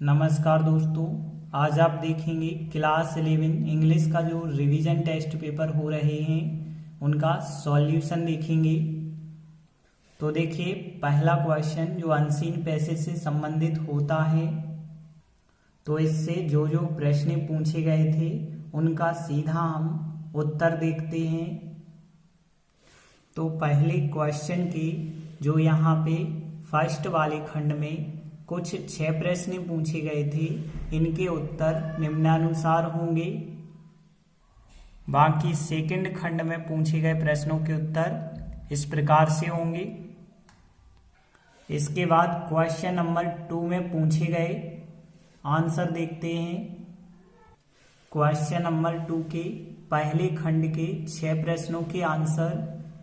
नमस्कार दोस्तों, आज आप देखेंगे क्लास 11 इंग्लिश का जो रिवीजन टेस्ट पेपर हो रहे हैं उनका सॉल्यूशन देखेंगे। तो देखिए, पहला क्वेश्चन जो अनसीन पैसेज से संबंधित होता है, तो इससे जो जो प्रश्न पूछे गए थे उनका सीधा हम उत्तर देखते हैं। तो पहले क्वेश्चन के जो यहाँ पे फर्स्ट वाले खंड में कुछ 6 प्रश्न पूछे गए थे, इनके उत्तर निम्नानुसार होंगे। बाकी सेकंड खंड में पूछे गए प्रश्नों के उत्तर इस प्रकार से होंगे। इसके बाद क्वेश्चन नंबर 2 में पूछे गए आंसर देखते हैं। क्वेश्चन नंबर 2 के पहले खंड के 6 प्रश्नों के आंसर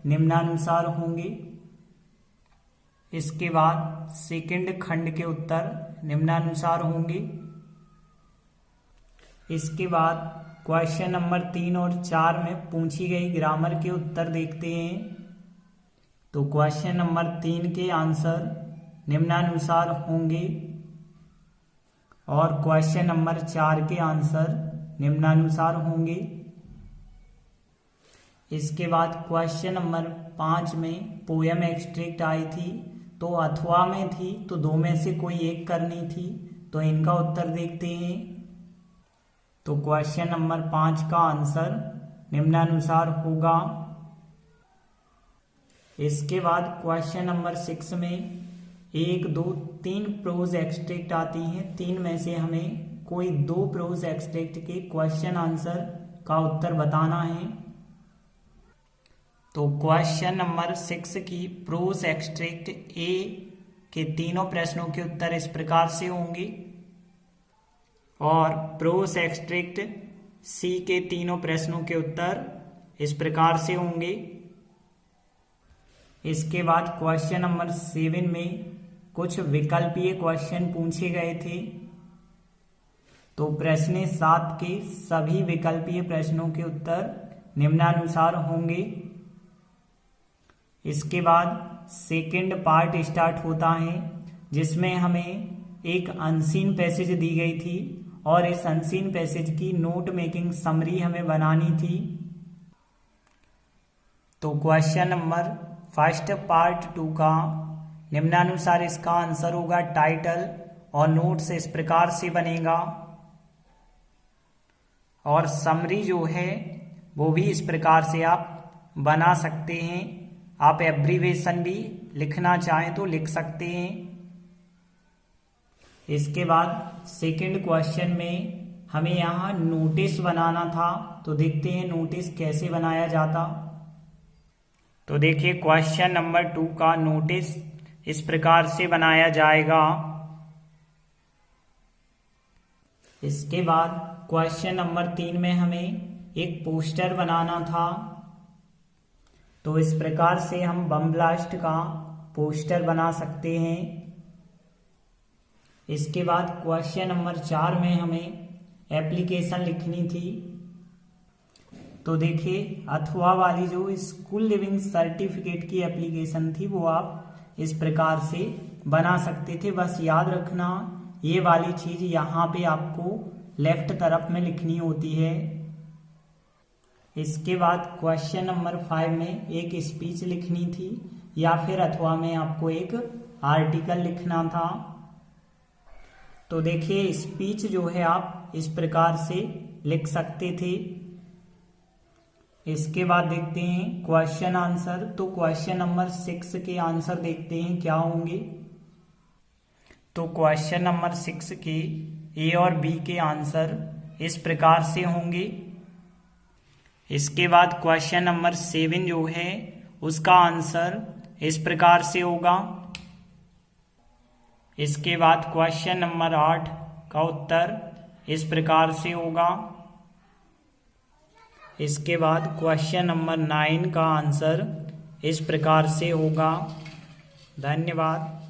निम्नानुसार होंगे। इसके बाद सेकंड खंड के उत्तर निम्नानुसार होंगे। इसके बाद क्वेश्चन नंबर 3 और 4 में पूछी गई ग्रामर के उत्तर देखते हैं। तो क्वेश्चन नंबर 3 के आंसर निम्नानुसार होंगे और क्वेश्चन नंबर 4 के आंसर निम्नानुसार होंगे। इसके बाद क्वेश्चन नंबर 5 में पोयम एक्सट्रैक्ट आई थी, तो अथवा में थी, तो 2 में से कोई एक करनी थी, तो इनका उत्तर देखते हैं। तो क्वेश्चन नंबर 5 का आंसर निम्नानुसार होगा। इसके बाद क्वेश्चन नंबर 6 में 1, 2, 3 प्रोज एक्सट्रैक्ट आती हैं, 3 में से हमें कोई 2 प्रोज एक्सट्रैक्ट के क्वेश्चन आंसर का उत्तर बताना है। तो क्वेश्चन नंबर 6 की प्रोज एक्सट्रैक्ट ए के तीनों प्रश्नों के उत्तर इस प्रकार से होंगे और प्रोज एक्सट्रैक्ट सी के तीनों प्रश्नों के उत्तर इस प्रकार से होंगे। इसके बाद क्वेश्चन नंबर 7 में कुछ विकल्पीय क्वेश्चन पूछे गए थे, तो प्रश्न 7 के सभी विकल्पीय प्रश्नों के उत्तर निम्नानुसार होंगे। इसके बाद सेकंड पार्ट स्टार्ट होता है, जिसमें हमें एक अनसीन पैसेज दी गई थी और इस अनसीन पैसेज की नोट मेकिंग समरी हमें बनानी थी। तो क्वेश्चन नंबर फर्स्ट पार्ट 2 का निम्नानुसार इसका आंसर होगा टाइटल और नोट्स इस प्रकार से बनेगा और समरी जो है वो भी इस प्रकार से आप बना सकते हैं। आप एब्रीवेशन भी लिखना चाहें तो लिख सकते हैं। इसके बाद सेकंड क्वेश्चन में हमें यहाँ नोटिस बनाना था, तो देखते हैं नोटिस कैसे बनाया जाता। तो देखिए, क्वेश्चन नंबर 2 का नोटिस इस प्रकार से बनाया जाएगा। इसके बाद क्वेश्चन नंबर 3 में हमें एक पोस्टर बनाना था, तो इस प्रकार से हम बम ब्लास्ट का पोस्टर बना सकते हैं। इसके बाद क्वेश्चन नंबर 4 में हमें एप्लीकेशन लिखनी थी, तो देखिए अथवा वाली जो स्कूल लिविंग सर्टिफिकेट की एप्लीकेशन थी वो आप इस प्रकार से बना सकते थे। बस याद रखना ये वाली चीज यहाँ पे आपको लेफ्ट तरफ में लिखनी होती है। इसके बाद क्वेश्चन नंबर 5 में एक स्पीच लिखनी थी या फिर अथवा में आपको एक आर्टिकल लिखना था। तो देखिए, स्पीच जो है आप इस प्रकार से लिख सकते थे। इसके बाद देखते हैं क्वेश्चन आंसर। तो क्वेश्चन नंबर 6 के आंसर देखते हैं क्या होंगे। तो क्वेश्चन नंबर 6 के ए और बी के आंसर इस प्रकार से होंगे। इसके बाद क्वेश्चन नंबर 7 जो है उसका आंसर इस प्रकार से होगा। इसके बाद क्वेश्चन नंबर 8 का उत्तर इस प्रकार से होगा। इसके बाद क्वेश्चन नंबर 9 का आंसर इस प्रकार से होगा। धन्यवाद।